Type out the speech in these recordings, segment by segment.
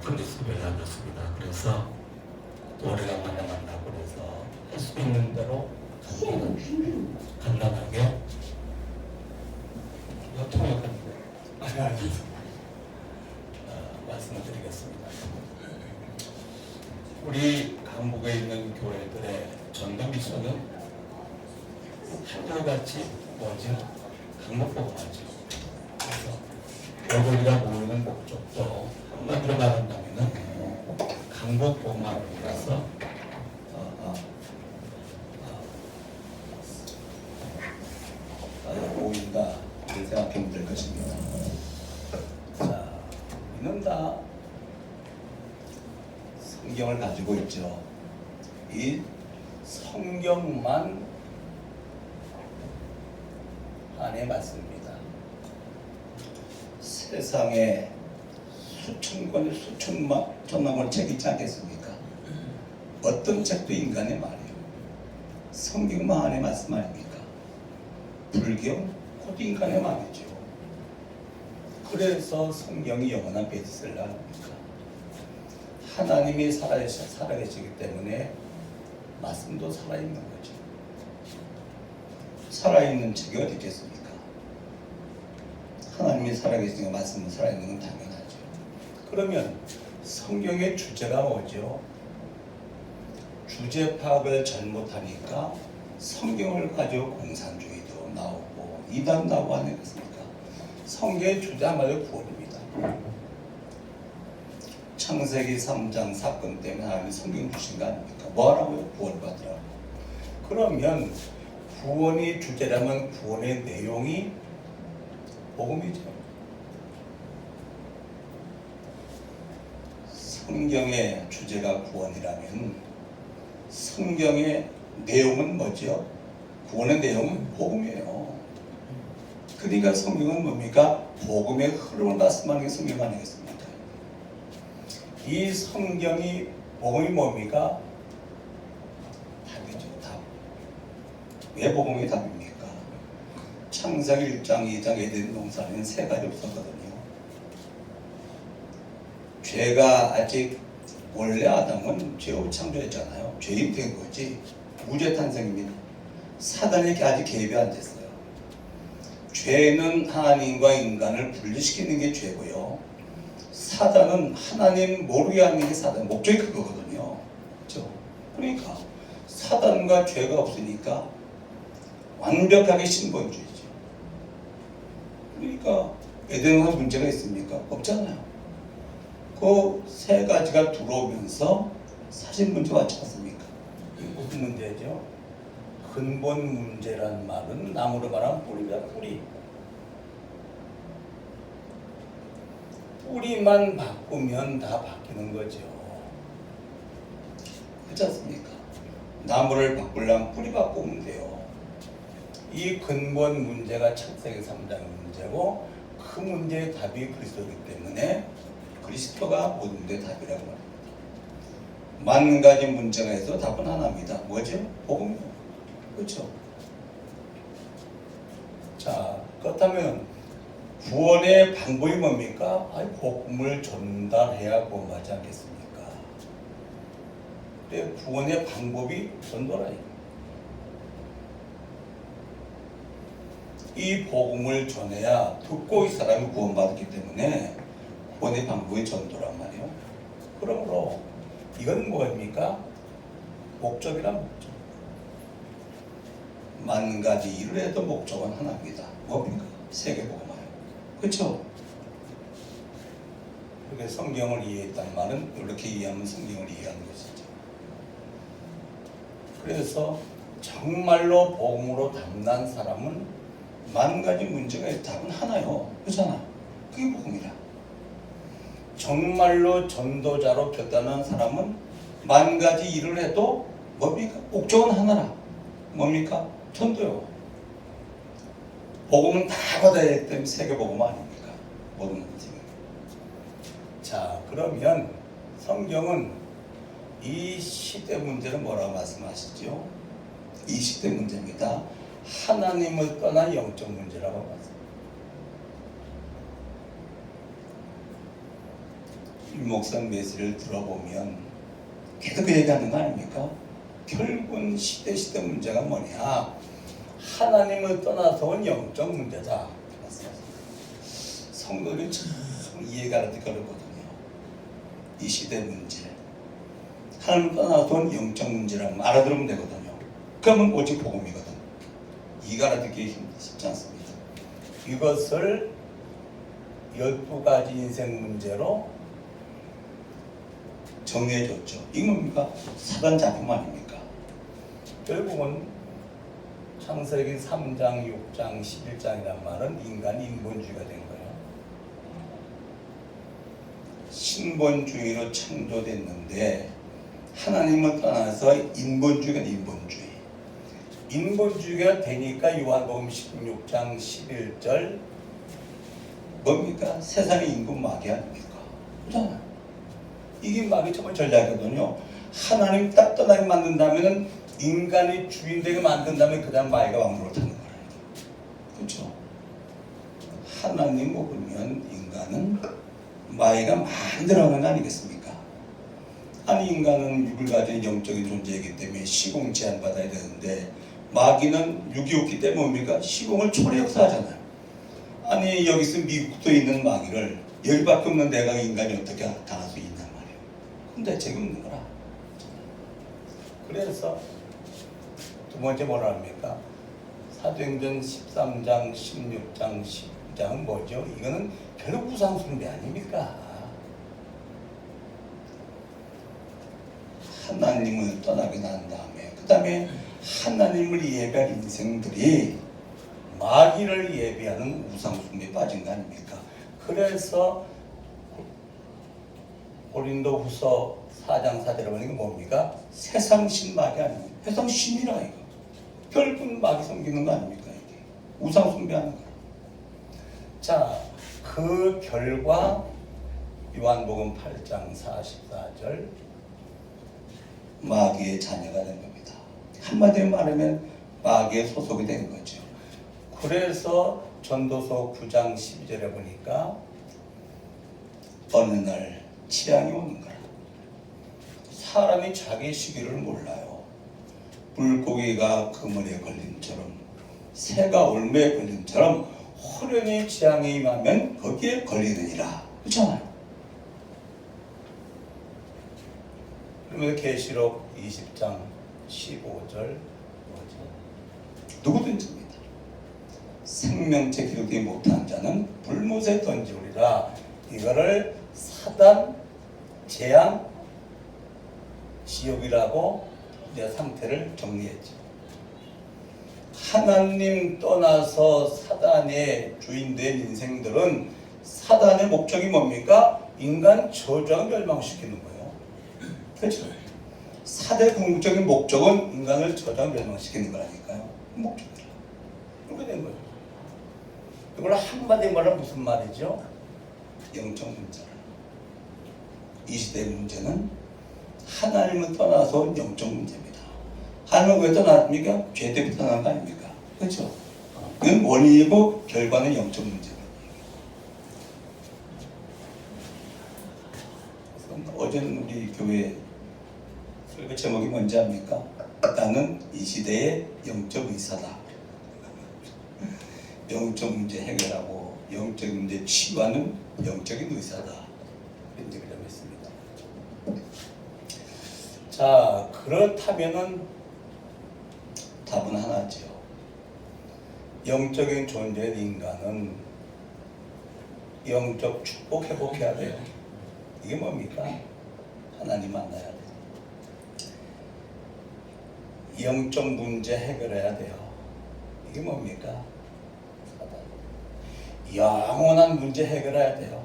프리스를 하겠습니다. 그래서 오래간만에 만나고 그래서 할 수 있는 대로 간단하게 통역하는데 말씀을 드리겠습니다. 우리 강북에 있는 교회들의 전도 미션은 한결같이 뭐지? 강북복음화죠. 그래서 우리가 모이는 목적도 한마디로 말한다면은 강북복음화로서 모인다 이렇게 생각하면 될 것입니다. 자, 우리는 다 성경을 가지고 있죠. 이 성경만 안에 맞습니다. 세상에 수천 권, 천만 권 책 있지 않겠습니까? 어떤 책도 인간의 말이에요. 성경만 안에 말씀 아닙니까? 불경, 곧 인간의 말이죠. 그래서 성경이 영원한 베스트셀러 아닙니까? 하나님이 살아계시기 때문에 말씀도 살아있는 거죠. 살아있는 책이 어디 있겠습니까? 하나님이 살아계시니까 말씀은 살아있는 건 당연하죠. 그러면 성경의 주제가 뭐죠? 주제 파악을 잘못하니까 성경을 가지고 공산주의도 나오고 이단 나오고 하지 않겠습니까? 성경의 주제 한마디로 구원입니다. 창세기 3장 사건 때문에 하나님이 성경 주신 거 아닙니까? 뭐 하라고요? 구원 받으라고. 그러면 구원이 주제라면 구원의 내용이 복음이죠. 성경의 주제가 구원이라면 성경의 내용은 뭐죠? 구원의 내용은 복음이에요. 그러니까 성경은 뭡니까? 복음의 흐름을 말씀하는 게 성경 아니겠습니까? 이 성경이 복음이 뭡니까? 답이죠. 답. 왜 복음이 답입니까? 창세기 1장 2장 에덴 동산에는 세 가지 없었거든요. 죄가 아직 원래 아담은 죄 없이 창조했잖아요. 죄인 된 거지. 무죄 탄생입니다. 사단이 아직 개입이 안 됐어요. 죄는 하나님과 인간을 분리시키는 게 죄고요. 사단은 하나님 모르게 하는 게 사단 목적이 그거거든요. 그렇죠? 그러니까 사단과 죄가 없으니까 완벽하게 신본주의죠. 그러니까 에덴에 문제가 있습니까? 없잖아요. 그 세 가지가 들어오면서 사실 문제 왔지 않습니까? 무슨 문제죠? 근본 문제란 말은 나무로 말하면 뿌리다. 뿌리만 바꾸면 다 바뀌는 거죠. 그렇지 않습니까? 나무를 바꾸려면 뿌리 바꾸면 돼요. 이 근본 문제가 창세기 3장의 문제고 그 문제의 답이 그리스도이기 때문에 그리스도가 모든 문제의 답이라고 합니다. 만 가지 문제가 있어 답은 하나입니다. 뭐죠? 복음이요. 그렇죠? 자, 그렇다면 구원의 방법이 뭡니까? 복음을 전달해야 구원하지 않겠습니까? 그래, 구원의 방법이 전도라요. 이 복음을 전해야 듣고 이 사람이 구원받았기 때문에 구원의 방법이 전도란 말이에요. 그러므로 이건 뭐입니까? 목적이란 목적. 만 가지 일을 해도 목적은 하나입니다. 뭡니까? 세계복음화요. 그렇죠? 그렇게 성경을 이해했단 말은 이렇게 이해하면 성경을 이해하는 것이죠. 그래서 정말로 복음으로 담난 사람은 만 가지 문제가 답은 하나요. 그렇잖아. 그게 복음이라. 정말로 전도자로 결단한 사람은 만 가지 일을 해도 뭡니까? 목적은 하나라. 뭡니까? 전도요. 복음은 다 받아야 되기 때문에 세계복음 아닙니까? 모든 문제가. 자, 그러면 성경은 이 시대 문제는 뭐라고 말씀하시죠? 이 시대 문제입니다. 하나님을 떠난 영적 문제라고 말씀합니다. 일목선 메시지를 들어보면 계속 그 얘기하는 거 아닙니까? 결국은 시대 문제가 뭐냐? 하나님을 떠나서 온 영적 문제다. 성도들이 참 이해가 안 되거든요. 이 시대 문제. 하나님을 떠나서 온 영적 문제라면 알아들으면 되거든요. 그러면 오직 복음이거든. 이가 알아듣기 쉽지 않습니다. 이것을 12가지 인생 문제로 정리해줬죠. 이게 뭡니까? 사단 작품 아닙니까? 결국은 창세기 3장, 6장, 11장이란 말은 인간이 인본주의가 된 거예요. 신본주의로 창조됐는데 하나님을 떠나서 인본주의가 인본주의. 인본주의가 되니까 요한복음 16장 11절 뭡니까? 세상의 인구 마귀 아닙니까? 그렇잖아요. 이게 마귀 정말 전략이거든요. 하나님 딱 떠나게 만든다면 인간이 주인 되게 만든다면 그 다음 마귀가 왕노릇 하는 거예요. 그렇죠? 하나님 먹으면 인간은 마귀가 만들어가는 거 아니겠습니까? 아니 인간은 육을 가진 영적인 존재이기 때문에 시공 제한받아야 되는데 마귀는 육이 없기 때문에 뭡니까? 시공을 초래 역사하잖아요. 아니 여기서 미국도 있는 마귀를 여기밖에 없는 내가 인간이 어떻게 당할 수 있단 말이에요. 근데 대책이 없는 거라. 그래서 두 번째 뭐라 합니까? 사도행전 13장, 16장, 19장은 뭐죠? 이거는 결국 우상숭배 아닙니까? 하나님을 떠나게 난 다음에 그 다음에 하나님을 예배할 인생들이 마귀를 예배하는 우상숭배에 빠진 거 아닙니까? 그래서 고린도후서 4장 4절에 보니까 뭡니까? 세상신 마귀 아닙니까? 세상신이라 이거. 결국 마귀 섬기는 거 아닙니까? 이게 우상숭배하는 거. 자, 그 결과 요한복음 8장 44절 마귀의 자녀가 된 겁니다. 한마디로 말하면 마귀의 소속이 된 거죠. 그래서 전도서 9장 12절에 보니까 어느 날 재앙이 오는 거라. 사람이 자기 시기를 몰라요. 물고기가 그물에 걸린처럼 새가 올매에 걸린처럼 호련히 재앙이 임하면 거기에 걸리느니라. 그렇잖아요. 그러면 계시록 20장 15절 뭐죠? 누구든지입니다. 생명체 기록되지 못한 자는 불못에 던지우리라. 이거를 사단, 재앙, 지옥이라고 이제 상태를 정리했죠. 하나님 떠나서 사단의 주인된 인생들은 사단의 목적이 뭡니까? 인간 저주하고 멸망시키는 거예요. 그렇죠? 사대 궁극적인 목적은 인간을 저주하고 멸망시키는 거라니까요. 목적이에요. 그렇게 된 거예요. 이걸 한마디 말하면 무슨 말이죠? 영적 문제를. 이 시대의 문제는 하나님을 떠나서 영적 문제입니다. 하나님을 왜 떠났습니까? 죄 때문에 떠난 거 아닙니까? 그렇죠? 이건 원인이고 결과는 영적 문제입니다. 어제는 우리 교회 설교 제목이 뭔지 압니까? 나는 이 시대의 영적 의사다. 영적 문제 해결하고 영적 문제 치유하는 영적인 의사다. 이런 얘기를 했습니다. 자, 그렇다면은 답은 하나죠. 영적인 존재인 인간은 영적 축복 회복해야 돼요. 이게 뭡니까? 하나님 만나야 돼요. 영적 문제 해결해야 돼요. 이게 뭡니까? 영원한 문제 해결해야 돼요.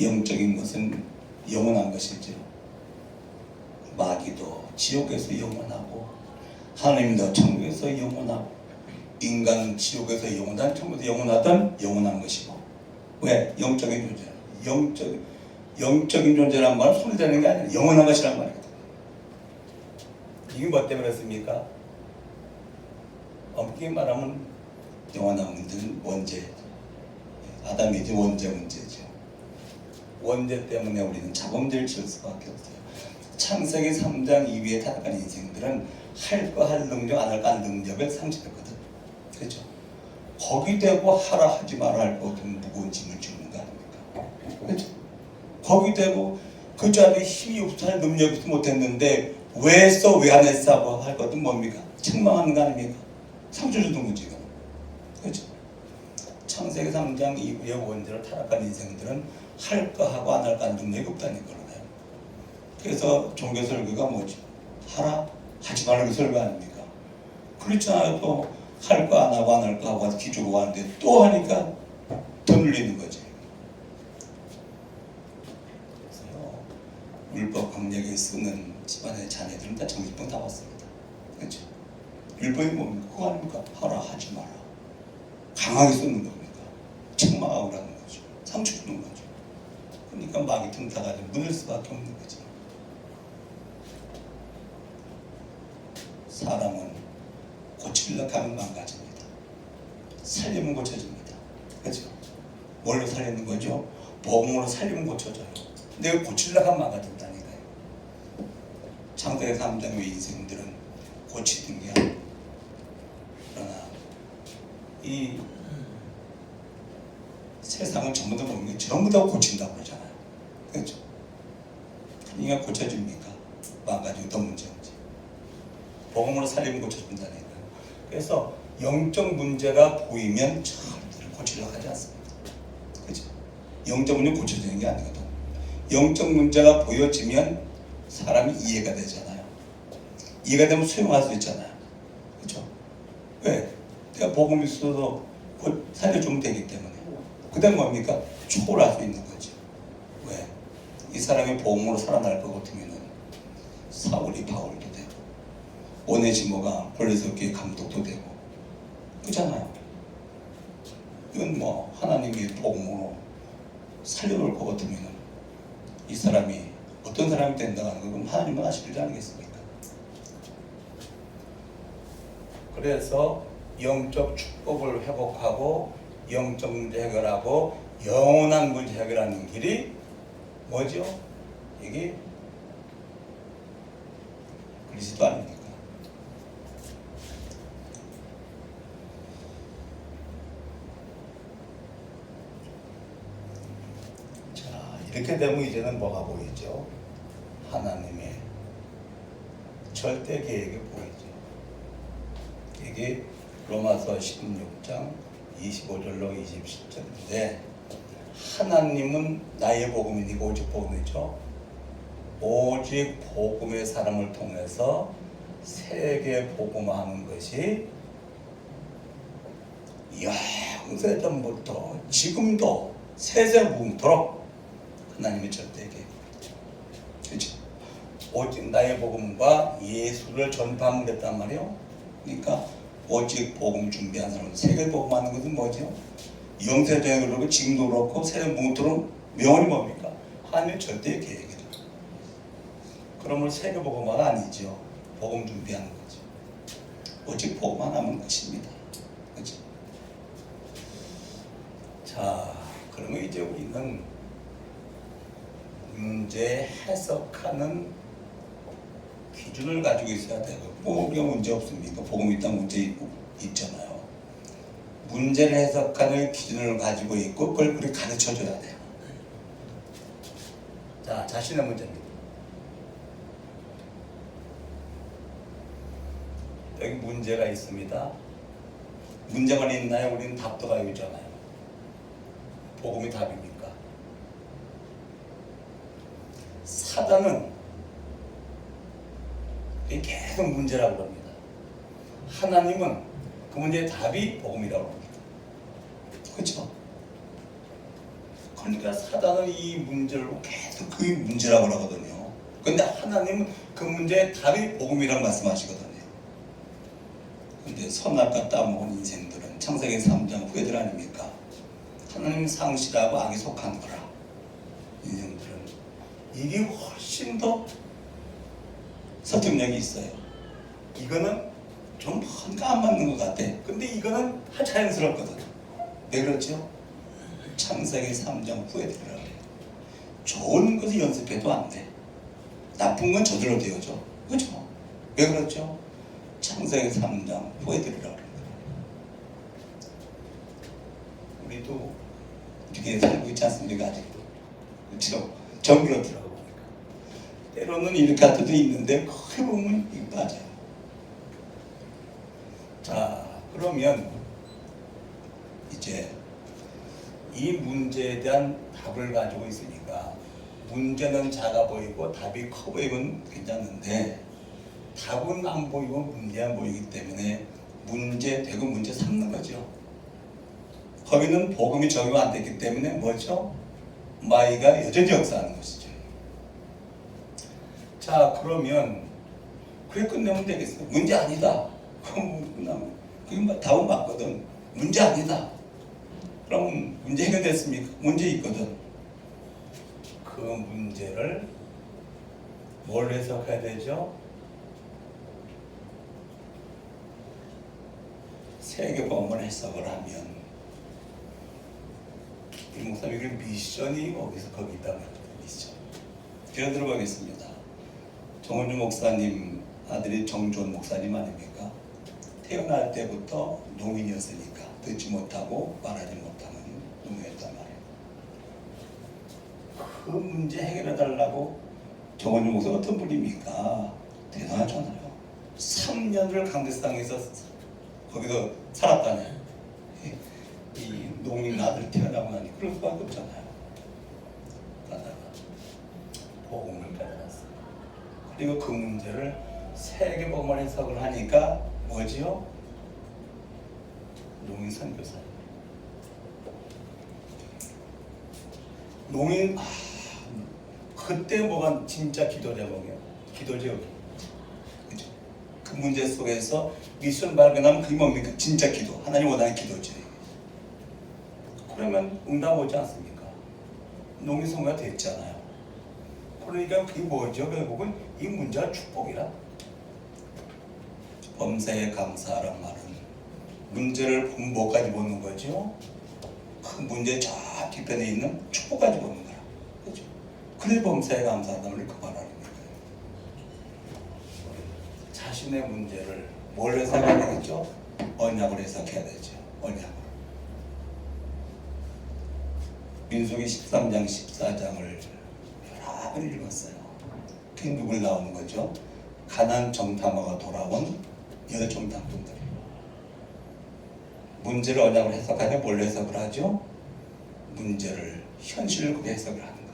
영적인 것은 영원한 것이죠. 마귀도 지옥에서 영원하고 하나님도 천국에서 영원하고 인간은 지옥에서 영원한 천국에서 영원하던 영원한 것이고. 왜? 영적인 존재. 영적인 존재란 말은 손이 되는 게 아니라 영원한 것이란 말이거든요. 이게 뭐 때문에 그렇습니까? 엄격히 말하면 영원한 영원한 문제는 원죄. 아담이 이제 원죄 문제죠. 원죄 때문에 우리는 자범죄를 지을 수밖에 없어요. 창세기 3장 이후에 타락한 인생들은 할 거 할 능력, 안 할 거 할 능력을 상실했거든. 그렇죠? 거기 대고 하라 하지 마라 할 거 같은 무거운 짐을 지우는 거 아닙니까? 그렇죠? 거기 대고 그 자리에 힘이 없어 할 능력이 없어 못했는데 왜 했어 왜 안 했어 하고 할 것은 뭡니까? 책망하는 거 아닙니까? 상처 주는 거지. 그렇죠? 창세기 3장 이후에 원죄로 타락한 인생들은 할 거 하고 안 할 거 할 능력이 없다는 거예요. 그래서 종교 설교가 뭐지? 하라 하지 말라는 설교 아닙니까? 그렇잖아요. 또 할 거 안 하고 안 할 거 하고 기주고 하는데 또 하니까 더 눌리는 거지. 그래서요, 율법 강력에 쓰는 집안의 자녀들은 다 정신병 다 왔습니다. 그렇죠? 율법이 뭡니까? 그거 아닙니까? 하라 하지 마라. 강하게 쓰는 겁니까? 책망하고 그러는 거죠. 상처 주는 거죠. 그러니까 마귀 틈타가 문을 수밖에 없는 거죠. 사람은 고치려고 하면 망가집니다. 살리면 고쳐집니다. 그렇죠? 뭘로 살리는 거죠? 복음으로 살리면 고쳐져요. 내가 고치려고 하면 망가진다니까요. 창세기 3장의 인생들은 고치는 게 아니에요. 그러나 이 세상은 전부 다 보면 전부 다 고친다고 그러잖아요. 그렇죠? 그러니까 고쳐집니까? 망가지고 더 문제지. 복음으로 살리면 고쳐준다니까요. 그래서 영적 문제가 보이면 절대로 고치려고 하지 않습니다. 그렇죠? 영적 문제 고쳐지는 게 아니거든. 영적 문제가 보여지면 사람이 이해가 되잖아요. 이해가 되면 수용할 수 있잖아요. 그렇죠? 왜? 내가 복음이 있어도 곧 살려주면 되기 때문에. 그 다음 뭡니까? 초월할 수 있는 거죠. 왜? 이 사람이 복음으로 살아날 것 같으면은 사울이 바울도 되고 오네시모가 볼레스교회 감독도 되고 그렇잖아요. 이건 뭐 하나님이 복음으로 살려놓을 것 같으면은 이 사람이 어떤 사람이 된다는 건 하나님은 아시지 않겠습니까? 그래서 영적 축복을 회복하고 영적 문제 해결하고 영원한 문제 해결하는 길이 뭐죠? 이게 그리스도 아닙니까? 자, 이렇게 되면 이제는 뭐가 보이죠? 하나님의 절대 계획이 보이죠. 이게 로마서 16장 25절로 27절인데 하나님은 나의 복음이니까 오직 복음이죠. 오직 복음의 사람을 통해서 세계 복음화하는 것이 영세전부터 지금도 세세무음토록 하나님의 절대 계획입니다. 그렇죠? 오직 나의 복음과 예수를 전파하면 됐단 말이에요. 그러니까 오직 복음 준비한 사람은 세계 복음하는 것은 뭐죠? 영세전에 그렇고 지금도 그렇고 세세무음토록 명언이 뭡니까? 하나님의 절대 계획이죠. 그러면 세계 복음화가 아니죠. 복음 준비하는 거죠. 오직 복음만 하는 것입니다. 그렇죠? 자, 그러면 이제 우리는 문제 해석하는 기준을 가지고 있어야 되고, 뭐 우리가 문제 없습니까? 복음 있다 문제 있잖아요. 문제를 해석하는 기준을 가지고 있고 그걸 우리 가르쳐줘야 돼요. 자, 자신의 문제입니다. 여기 문제가 있습니다. 문제가 있나요? 우리는 답도 가지고 있잖아요. 복음이 답입니까? 사단은 계속 문제라고 합니다. 하나님은 그 문제의 답이 복음이라고 합니다. 그렇죠? 그러니까 사단은 이 문제를 계속 그 문제라고 하거든요. 그런데 하나님은 그 문제의 답이 복음이라고 말씀하시거든요. 그런데 선악과 따먹은 인생들은 창세기 3장 후예들 아닙니까? 하나님 상실하고 악에 속한 거라. 인생들은 이게 훨씬 더 설득력이 있어요. 이거는 좀 뭔가 안 맞는 것 같아. 근데 이거는 자연스럽거든. 왜 그렇죠? 창세기 3장 후에 들으라 그래요. 좋은 것을 연습해도 안 돼. 나쁜 건 저절로 되어져. 그렇죠? 왜 그렇죠? 창세기 3장 후에 들으라 그래요. 우리도 이렇게 살고 있지 않습니까? 아직도. 그렇죠? 정그렇더라고. 때로는 이렇게 할 때도 있는데 거기 보면 이거 맞아요. 자, 그러면 이제 이 문제에 대한 답을 가지고 있으니까 문제는 작아 보이고 답이 커 보이면 괜찮은데 답은 안 보이고 문제 안 보이기 때문에 문제 되고 문제 삼는 거죠. 거기는 복음이 적용 안 됐기 때문에 뭐죠? 마이가 여전히 역사하는 것이죠. 자, 그러면 그래 끝내면 되겠어요. 문제 아니다. 그럼 그게 답은 맞거든. 문제 아니다. 그럼 문제 해결됐습니까? 문제 있거든. 그 문제를 뭘 해석해야 되죠? 세계법을 해석을 하면 이 목사님 미션이 거기서 거기 있다는 미션. 예를 들어보겠습니다. 정원주 목사님 아들이 정조원 목사님 아닙니까? 태어날 때부터 농인이었으니까 듣지 못하고 말하지 못하는 농인이었단 말이에요. 그 문제 해결해 달라고 정원주 목사가 어떤 분입니까? 대단하잖아요. 3년을 강대상에서 거기서 살았다네. 이 농인 아들 태어나고 나니 그럴 수밖에 없잖아요. 그러다가 복음을 깨달았어요. 그리고 그 문제를 세계복음을 해석을 하니까 뭐지요? 농인 선교사예요. 농인 그때 뭐가 진짜 기도 제목이에요. 기도 제목이. 그죠? 그 문제 속에서 미션 발견하면 그게 뭡니까? 진짜 기도. 하나님 원하는 기도죠. 그러면 응답 오지 않습니까? 농인 선교가 됐잖아요. 그러니까 그게 뭐죠? 결국은 이 문제가 축복이라. 범사에 감사하란 말은 문제를 뭐까지 보는 거죠? 그 문제 저 뒤편에 있는 축복까지 보는 거야. 그렇죠? 그래 범사에 감사하다는 그 말 아닙니까? 자신의 문제를 뭘 해석해야 되겠죠? 언약을 해석해야 되죠. 언약을. 민수기 13장 14장을 여러 번 읽었어요. 그게 누굴 나오는 거죠? 가나안 정탐하고 돌아온 여정탐꾼들. 문제를 언약으로 해석하면 뭘 해석을 하죠? 문제를 현실로 그렇게 해석을 하는 거예요.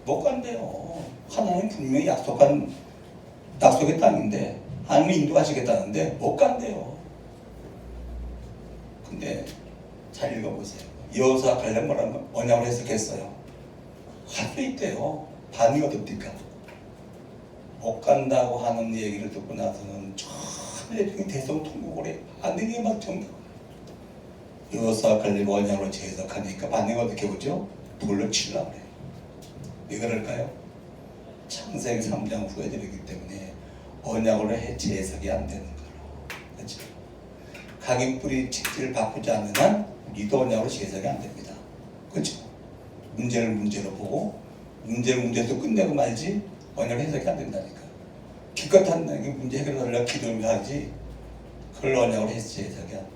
못 간대요. 하나님 분명히 약속의 땅인데 하나님이 인도하시겠다는데 못 간대요. 근데 잘 읽어보세요. 여호수아 갈렙 뭐라는 언약을 해석했어요. 할 수 있대요. 반이 어떻습니까? 못 간다고 하는 얘기를 듣고 나서는 전에 대성통곡을 해. 안 되게 막 정말 여호수아 갈렙 언약으로 재해석하니까 반응이 어떻게 오죠? 돌로 치려고 그래요. 왜 그럴까요? 창세기 3장 후에 들이기 때문에 언약으로 재해석이 안 되는 거로. 그렇죠? 각인뿌리 책지를 바꾸지 않는 한 우리도 언약으로 재해석이 안 됩니다. 그렇죠? 문제를 문제로 보고 문제를 문제로 끝내고 말지 언약을 해석이 안 된다니까. 기껏 한다는 게 문제 해결하려고 기도를 하지 그걸 언약으로 재해석이 안 돼요.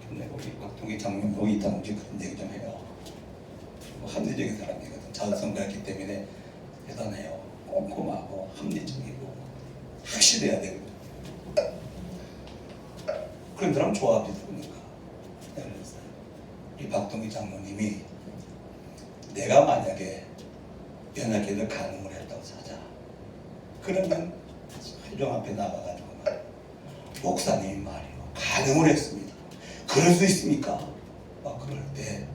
근데 우리 박동희 장명도 이땅지 그런 얘기 좀 해요. 합리적인 사람이거든. 자선가였기 때문에 대단해요. 꼼꼼하고 합리적이고 확실해야 되고 그런 사람 좋아하지 그러니까. 그래서 이 박동희 장모님이 내가 만약에 연합회를 가능을 했다고 하자. 그러면 회장 앞에 나가가지고 목사님이 말이요 가능을 했습니다. 그럴 수 있습니까? 막 그럴 때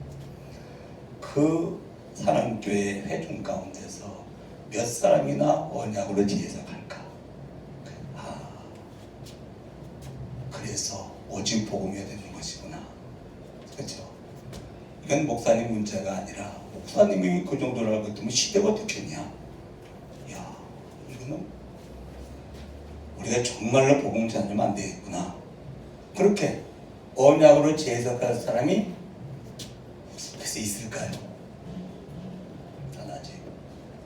그 사랑교회 회중 가운데서 몇 사람이나 언약으로 재해석할까? 그래서 오직 복음이어야 되는 것이구나. 그렇죠? 이건 목사님 문제가 아니라 목사님이 그 정도로 알고 있다면 시대가 어떻겠냐? 야, 이거는 우리가 정말로 복음 전하면 안 되겠구나. 그렇게 언약으로 재해석할 사람이 글쎄 있을까요? 난 아직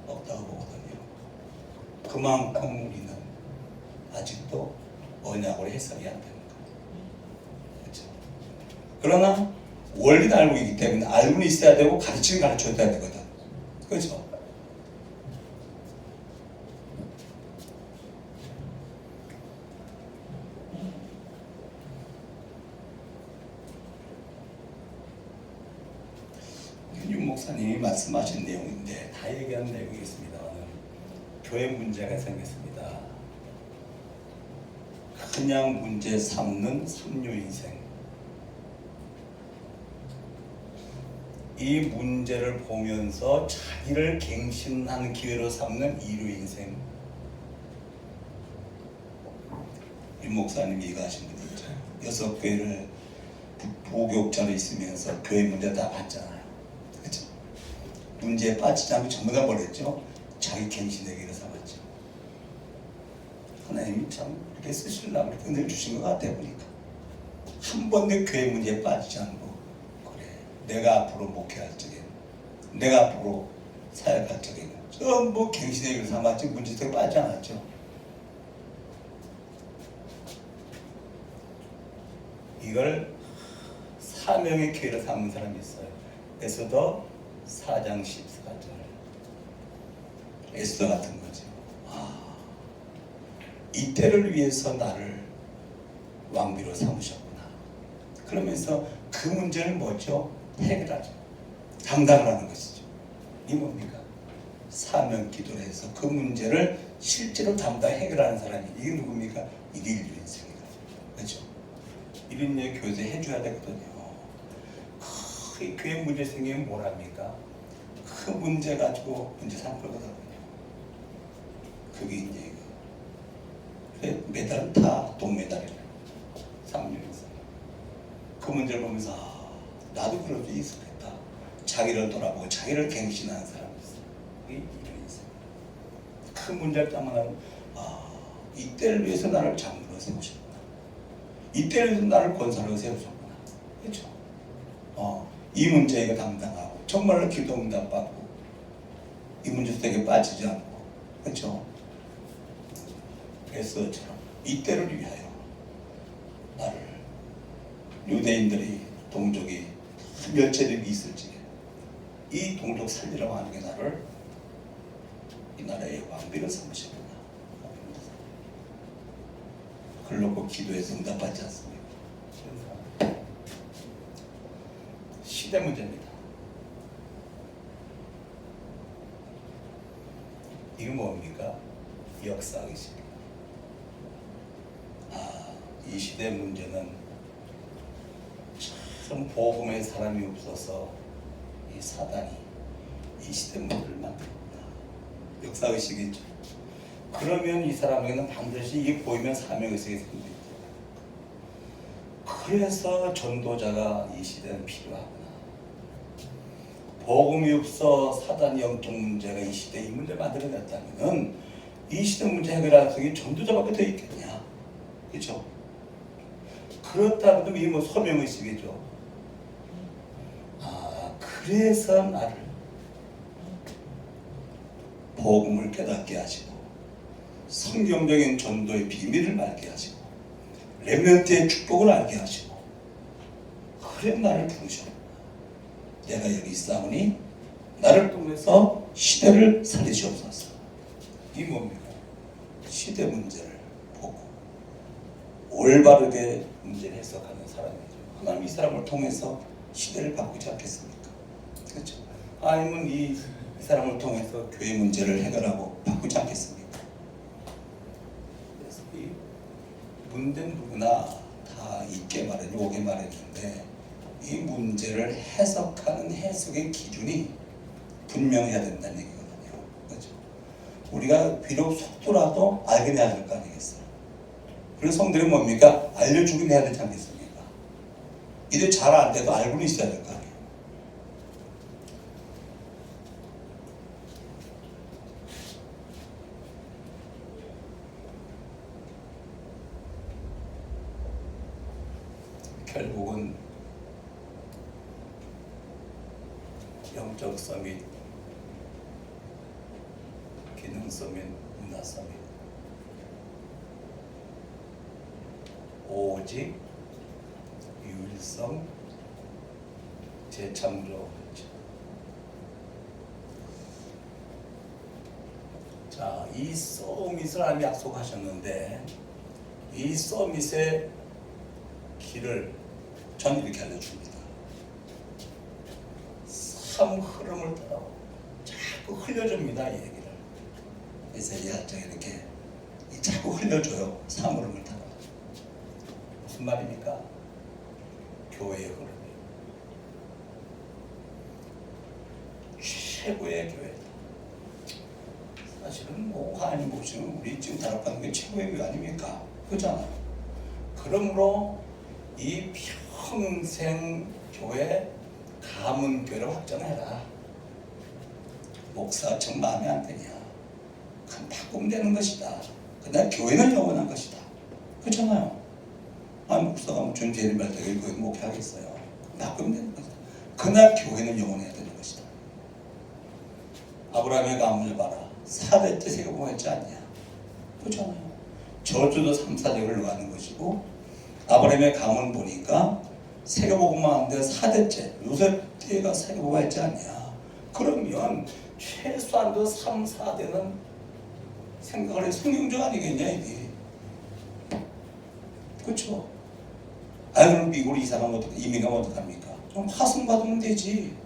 없다고 보거든요. 그만큼 우리는 아직도 언약으로 해석이 안 되는 거예요. 그렇죠? 그러나 원리는 알고 있기 때문에 알고는 있어야 되고 가르쳐야 되거든. 그렇죠? 윤 목사님이 말씀하신 내용인데 다 얘기한 내용이 있습니다만 교회 문제가 생겼습니다. 그냥 문제 삼는 삼류 인생. 이 문제를 보면서 자기를 갱신하는 기회로 삼는 이류 인생. 윤 목사님이 이거 하신 분 있죠. 6교회를 부교육자로 있으면서 교회 문제 다 봤잖아요. 그렇죠? 문제에 빠지지 않고 전부 다 버렸죠. 자기 갱신의 기회로 삼았죠. 하나님이 참 이렇게 쓰시려고 이렇게 은혜를 주신 것 같아 보니까 한 번도 교회 문제에 빠지지 않고 그래 내가 앞으로 목회할 적에 내가 앞으로 사역할 적에 전부 갱신의 기회로 삼았지 문제에 빠지지 않았죠. 이걸 사명의 기회로 삼는 사람이 있어요. 에스더 4장 14절 에스더 같은 거죠. 이때를 위해서 나를 왕비로 삼으셨구나. 그러면서 그 문제를 뭐죠? 해결하죠. 감당을 하는 것이죠. 이 뭡니까? 사명 기도를 해서 그 문제를 실제로 담당 해결하는 사람이 이게 누굽니까? 이게 인류 인생이다. 그렇죠? 이런 일 교제 해줘야 되거든요. 그 교회 문제 생기면 뭐랍니까? 그 문제 가지고 문제 삼거든요. 그게 이제 메달은 다 동메달이래요. 3년에서 그 문제를 보면서 나도 그럴 수 있었겠다. 자기를 돌아보고 자기를 갱신하는 사람이 있어요. 이게 이런 인생. 그 문제를 따면 이때를 위해서 나를 장로로 세우셨구나. 이때를 위해서 나를 권사로 세우셨구나. 그렇죠? 이 문제 이거 담당하고 정말로 기도 응답 받고 이 문제 속에 빠지지 않고 그렇죠? 에스더처럼 이때를 위하여 나를 유대인들이 동족이 멸절이 있을 적에 이 동족 살리라고 하는 게 나를 이 나라의 왕비로 삼으셨구나. 그걸 놓고 기도해서 응답받지 않습니까? 시대 문제입니다. 이게 뭡니까? 역사의식입니다. 이 시대 문제는 참 복음의 사람이 없어서 이 사단이 이 시대 문제를 만들었구나. 역사의식이죠. 그러면 이 사람에게는 반드시 이게 보이면 사명의식이 생깁니다. 그래서 전도자가 이 시대는 필요하구나. 복음이 없어 사단의 영적 문제가 이 시대에 이 문제를 만들어냈다면 이 시대 문제 해결할 수 있는 전도자밖에 더 있겠냐. 그렇죠? 그렇다면 이게 뭐 소명의식이죠. 그래서 나를 복음을 깨닫게 하시고 성경적인 전도의 비밀을 알게 하시고 렘넌트의 축복을 알게 하시고 그래 나를 부르셨구나. 내가 여기 있사오니 나를 통해서 시대를 살리시옵소서. 이 뭡니까? 시대 문제를 보고 올바르게 문제를 해석하는 사람이죠. 하나님 이 사람을 통해서 시대를 바꾸지 않겠습니까? 그렇죠? 아니면 이 사람을 통해서 교회 문제를 해결하고 바꾸지 않겠습니까? 그래서 이 문제는 누구나 다 있게 마련이 오게 마련인데 이 문제를 해석하는 해석의 기준이 분명해야 된다는 얘기거든요. 그렇죠? 우리가 비록 속도라도 알긴 해야 될 거 아니겠어요? 그래서 성들이 뭡니까? 알려주긴 해야 되지 않겠습니까? 이래 잘 안 돼도 알고는 있어야 될 거 아니에요. 결국은 영적 서밋, 기능 서밋, 문화 서밋, 오직 유일성, 재창조. 자, 이 서밋을 하나님이 약속하셨는데 이 서밋의 길을 전 이렇게 알려줍니다. 삶 흐름을 따라 자꾸 흘려줍니다, 이 얘기를. 그래서 이렇게 자꾸 흘려줘요, 삶 흐름을 따라. 무슨 말입니까? 교회의 흐름이에요. 최고의 교회다. 사실은 뭐 하나님 보시면 우리 지금 다락받는 게 최고의 교회 아닙니까? 그렇잖아요. 그러므로 이 평생 교회 가문교회를 확정해라. 목사 정 마음에 안 드냐? 그럼 바꾸면 되는 것이다. 그날 교회는 영원한 것이다. 그렇잖아요. 목사가 뭐 존재의 말대로 교회 목회하겠어요. 바꾸면 되는 것이다. 그날 교회는 영원해야 되는 것이다. 아브라함의 가문을 봐라. 4대째 세계복음했지 않냐? 그렇잖아요. 저주도 3, 4대를 가는 것이고 아브라함의 가문 보니까 세계복음만 하는데 4대째 요셉때가 세계복음했지 않냐? 그러면 최소한도 3, 4대는 생각을 해 성경적 아니겠냐 이게? 그렇죠? 그럼 미국으로 이사가면 이민가면 어떡합니까? 좀 파송받으면 되지.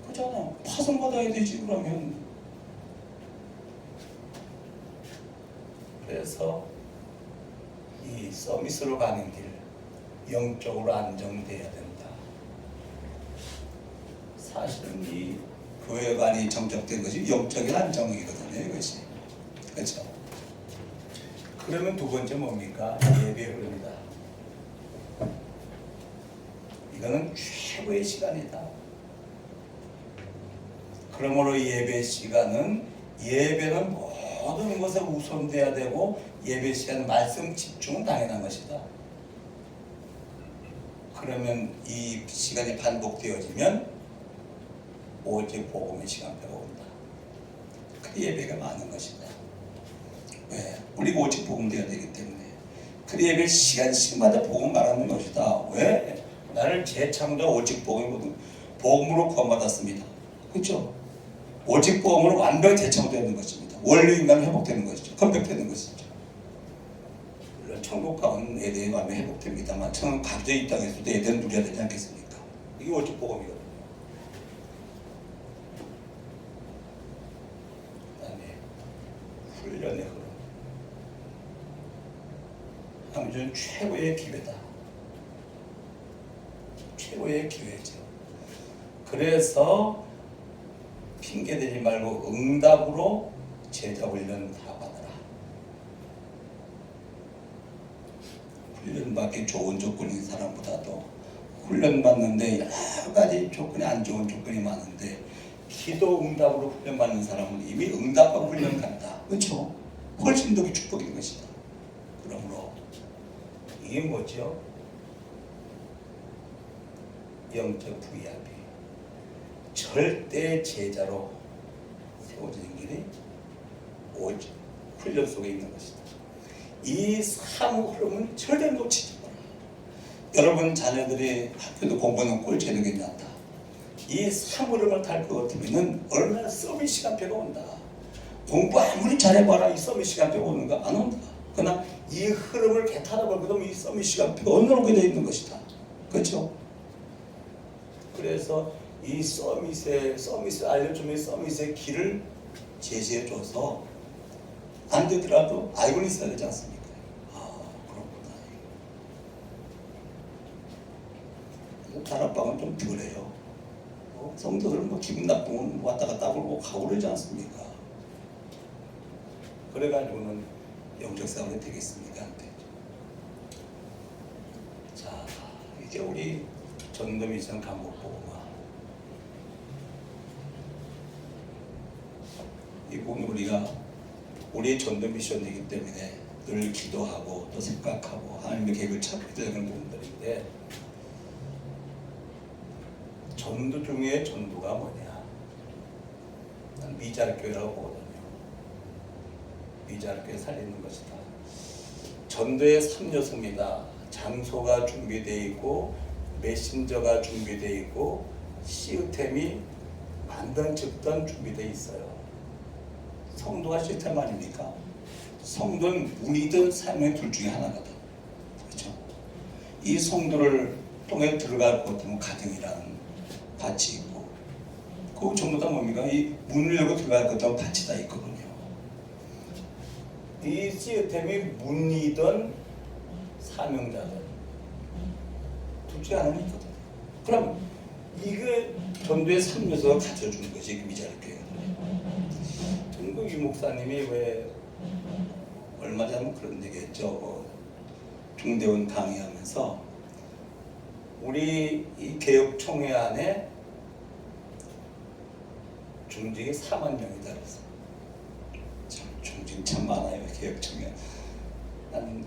그렇잖아요. 파송받아야 되지 그러면. 그래서 이 서밋으로 가는 길 영적으로 안정돼야 된다. 사실은 이 교회관이 정적된 것이 영적인 안정이거든요. 이것이. 그렇죠? 그러면 두 번째 뭡니까? 예배 흐름이다. 이거는 최고의 시간이다. 그러므로 예배 시간은 예배는 모든 것에 우선돼야 되고 예배 시간 말씀 집중은 당연한 것이다. 그러면 이 시간이 반복되어지면 오직 복음의 시간표가 온다. 그 예배가 많은 것이다. 왜? 우리가 오직 복음 되어야 되기 때문에. 그 예배 시간씩마다 복음 말하는 것이다. 왜? 나를 재창조 오직 복음으로 구원받았습니다. 그렇죠? 오직 복음으로 완벽히 재창조되는 것입니다. 원래 인간은 회복되는 것이죠. 건백되는 것이죠. 물론 천국 가면 에덴이 완전히 회복됩니다만 천국 각자의 이 땅에서도 에덴을 누려야 되지 않겠습니까? 이게 오직 복음이거든요. 그 다음에 훈련의 흐름. 하나님은 최고의 기회다. 최고의 기회죠. 그래서 핑계대지 말고 응답으로 제자 훈련 다 받아라. 훈련 받기 좋은 조건인 사람보다도 훈련 받는데 여러 가지 조건이 안 좋은 조건이 많은데 기도 응답으로 훈련 받는 사람은 이미 응답하고 훈련 간다. 그렇죠? 훨씬 더 축복인 것이다. 그러므로 이게 뭐죠? 영적 부위압이 절대 제자로 세워지는 길이 오직 훈련 속에 있는 것이다. 이 사무 흐름은 절대 놓치지 마라. 여러분 자녀들이 학교도 공부하는 꼴찌는 괜찮다. 이 사무 흐름을 탈 것 같으면 얼마나 서밋 시간표가 온다. 공부 아무리 잘해봐라 이 서밋 시간표가 오는가? 안 온다. 그러나 이 흐름을 개타다 보면 이 서밋 시간표가 언어로 되어 있는 것이다. 그렇죠? 그래서 이 서밋을 알려주면 서밋의 길을 제시해줘서 안 되더라도 알고는 있어야 되지 않습니까? 그렇구나. 다락방은 좀 덜해요. 성도들은 뭐 기분 나쁘면 왔다 갔다 하고 가고 그러지 않습니까? 그래가지고는 영적 싸움이 되겠습니까? 안 되죠. 자, 이제 우리 전도미션 강국보고가 이 부분 우리가 우리의 전도미션이기 때문에 늘 기도하고 또 생각하고 하나님의 계획을 찾게 되는 부분들인데 전도 중에 전도가 뭐냐? 난 미자립교회라고 보거든요. 미자립교회 살리는 것이다. 전도의 3요소입니다. 장소가 준비되어 있고 메신저가 준비되어 있고 시스템이 만든 즉던 준비되어 있어요. 성도가 시스템 아닙니까? 성도는 문이든 삶의 둘 중에 하나거든. 그렇죠? 이 성도를 통해 들어갈 것 같으면 가정이라는 밭이 있고, 그 전부 다 뭡니까? 이 문을 열고 들어갈 것 같으면 밭이 다 있거든요. 이 시스템이 문이든 사명자든 둘 중에 하나는 있거든. 그럼 이게 전도의 3요소가 갖춰주는 것이 미자립교회거든요. 전국 유 목사님이 왜 얼마 전에 그런 얘기했죠. 중대원 강의하면서 우리 이 개혁총회 안에 중직이 4만 명이다 그랬어. 참 중직 참 많아요. 개혁총회 한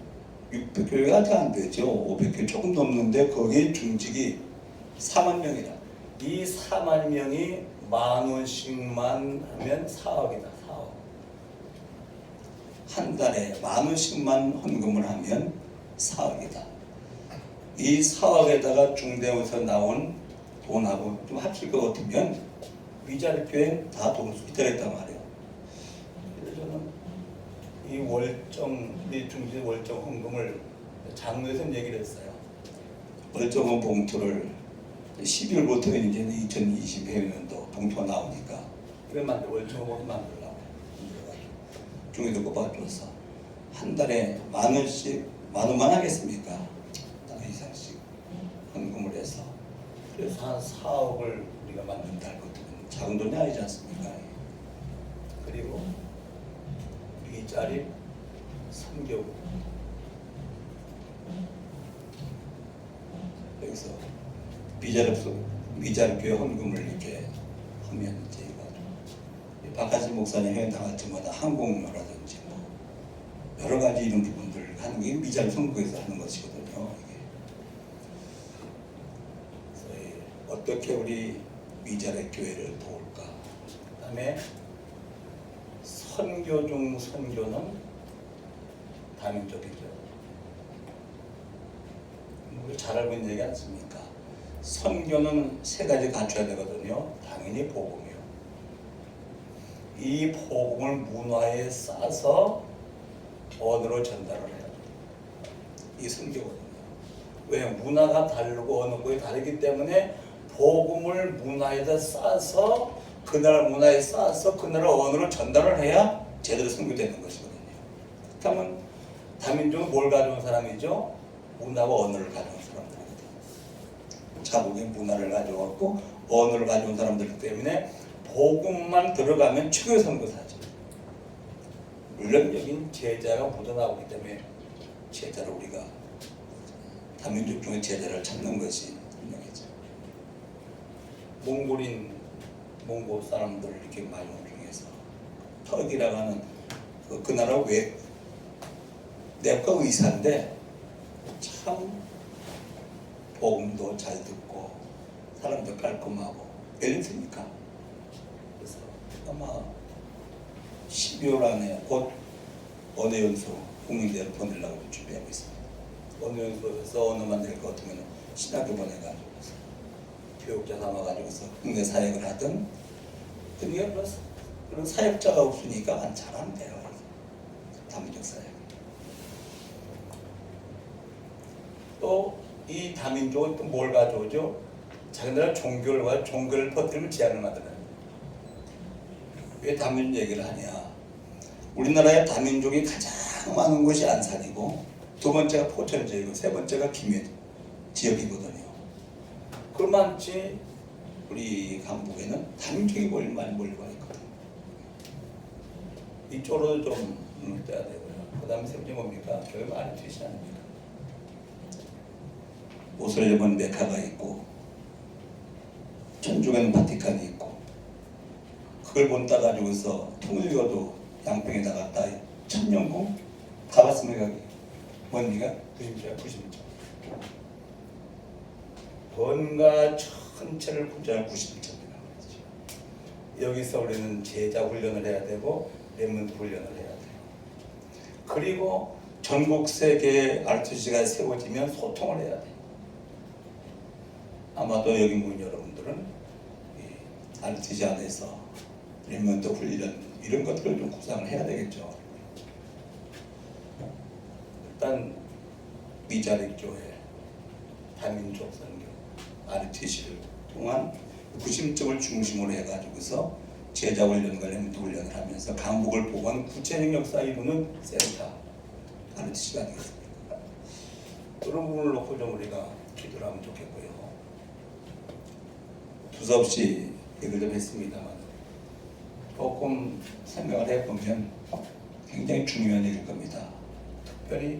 600교회가 아직 안 되죠. 500교회 조금 넘는데 거기에 중직이 4만 명이다. 이 4만 명이 10,000원씩만 하면 4억이다. 4억. 한 달에 10,000원씩만 헌금을 하면 4억이다. 이 4억에다가 중대원에서 나온 돈하고 좀 합칠 것 같으면 미자립교회는 다 돈을 수 있다 했단 말이에요. 그래서 저는 이 월정, 우리 중대 월정 헌금을 장로에서 얘기를 했어요. 월정헌 봉투를 12월부터 이제 2020년도 봉투가 나오니까 이걸 월정헌 만들려고 중에도 뽑아줘서 한 달에 10,000원씩 10,000원만 하겠습니까? 딱 이상씩 헌금을 해서 그래서 한 4억을 우리가 만든다 할 것도 작은 돈이 아니지 않습니까? 그리고 미자립 선교 여기서 미자립교회 헌금을 이렇게 하면 이제 박하진 목사님 회당할 때마다 항공료라든지 뭐 여러 가지 이런 부분들 하는 게 미자립 선교에서 하는 것이거든요. 그래서 어떻게 우리 미자립 교회를 도울까? 그다음에 선교 중 선교는 다민족이죠. 잘 알고 있는 얘기 않습니까? 선교는 3가지 갖춰야 되거든요. 당연히 복음이요. 이 복음을 문화에 싸서 언어로 전달을 해야 돼요. 이 선교거든요. 왜? 문화가 다르고 언어가 다르기 때문에 복음을 문화에다 싸서 그 나라 문화에 싸서 그 나라 언어로 전달을 해야 제대로 선교되는 것이거든요. 그러면 다민족은 뭘 가져온 사람이죠? 문화와 언어를 가져온 사람들이거든요. 자국의 문화를 가져왔고 언어를 가져온 사람들 때문에 복음만 들어가면 최고의 선교사죠. 물론 여긴 제자가 묻어나오기 때문에 제자를 우리가 다민족 중에 제자를 찾는 것이 분명하죠. 몽골 사람들 이렇게 말용 중에서 터키라고 하는 그 나라 내과 의사인데 참 복음도 잘 듣고 사람도 깔끔하고 왜 이렇습니까? 그래서 아마 12월 안에 곧 언어연수 국민대를 보내려고 준비하고 있습니다. 언어연수에서 언어만 될 것 같으면 신학교 보내가지고 교육자 삼아가지고서 국내 사역을 하든 그러니까 그런 사역자가 없으니까 잘 안 돼요. 다민족 사역. 또 이 다민족은 또 뭘 가져오죠? 자기네들 종교를 퍼뜨리면 제한을 만들어요. 왜 다민족 얘기를 하냐? 우리나라의 다민족이 가장 많은 곳이 안산이고 두 번째가 포천 지역이고 세 번째가 김해 지역이거든요. 그만치 우리 강북에는 다민족이 많이 몰려와 있거든요. 이쪽으로 좀 눈을 떼야 되고요. 그 다음에 세 번째 뭡니까? 결국 아르티시 아닙니까? 옷을 입은 메카가 있고 천주교는 바티칸이 있고 그걸 본따 가지고서 통일교도 양평에 나갔다 천년공 가봤습니까? 여기 뭔지가 90점. 번가 전체를 구조할 91점이라고 그러죠. 여기서 우리는 제자 훈련을 해야 되고 렘넌트 훈련을 해야 돼요. 그리고 전국 세계 RTC가 세워지면 소통을 해야 돼요. 아마도 여기 문 여러분들은 RTC 안에서 렘넌트 훈련 이런 것들을 좀 구상을 해야 되겠죠. 일단 미자립교회, 다민족 선교, RTC를 통한 구심점을 중심으로 해가지고서 제자 훈련과 렘넌트 훈련을 하면서 강북을 보건 구체적 역사 이루는 센터 RTC가 되겠습니다. 그런 부분을 놓고 좀 우리가 기도를 하면 좋겠고요. 두서없이 얘기를 좀 했습니다만 조금 생각을 해보면 굉장히 중요한 일일 겁니다. 특별히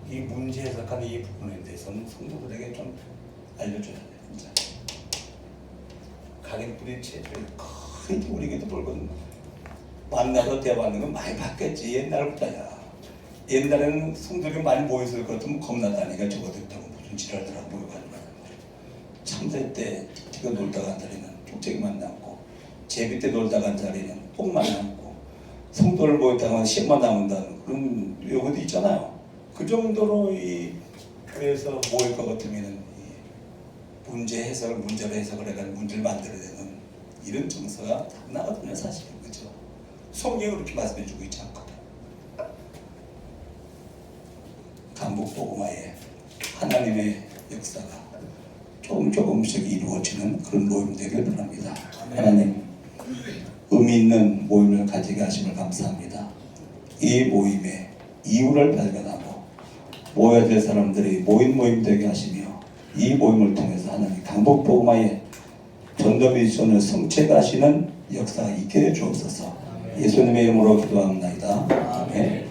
이 문제 해석하는 이 부분에 대해서는 성도들에게 좀 알려줘야 돼요. 진짜 각인뿌리 체제를 크게 우리에게도 벌거든요. 만나서 대화하는 건 많이 바뀌었지. 옛날부터야. 옛날에는 성도들이 많이 모였을 것 같으면 겁나다니까 저거들다고 무슨 지랄들하고 모여가지고 참새 때 지가 놀다가 한 자리는 쪽쟁이만 남고 제비 때 놀다가 한 자리는 뽕만 남고 성도를 모였다가 씨만 남는다는 그런 요것도 있잖아요. 그 정도로 이 교회에서 모일 것 같으면은 문제 해석을 문제로 해석을 해가지고 문제를 만들어내는 이런 정서가 나거든요. 사실은. 그렇죠? 성경이 그렇게 말씀해주고 있지 않거든. 강북복음화에 하나님의 역사가 조금씩 이루어지는 그런 모임 되길 바랍니다. 하나님 의미 있는 모임을 가지게 하심을 감사합니다. 이 모임에 이유를 발견하고 모여야 될 사람들이 모임 되게 하시며 이 모임을 통해서 하나님 강북복음화에 전도미션을 성취하시는 역사가 있게 해 주옵소서. 예수님의 이름으로 기도합니다. 아멘.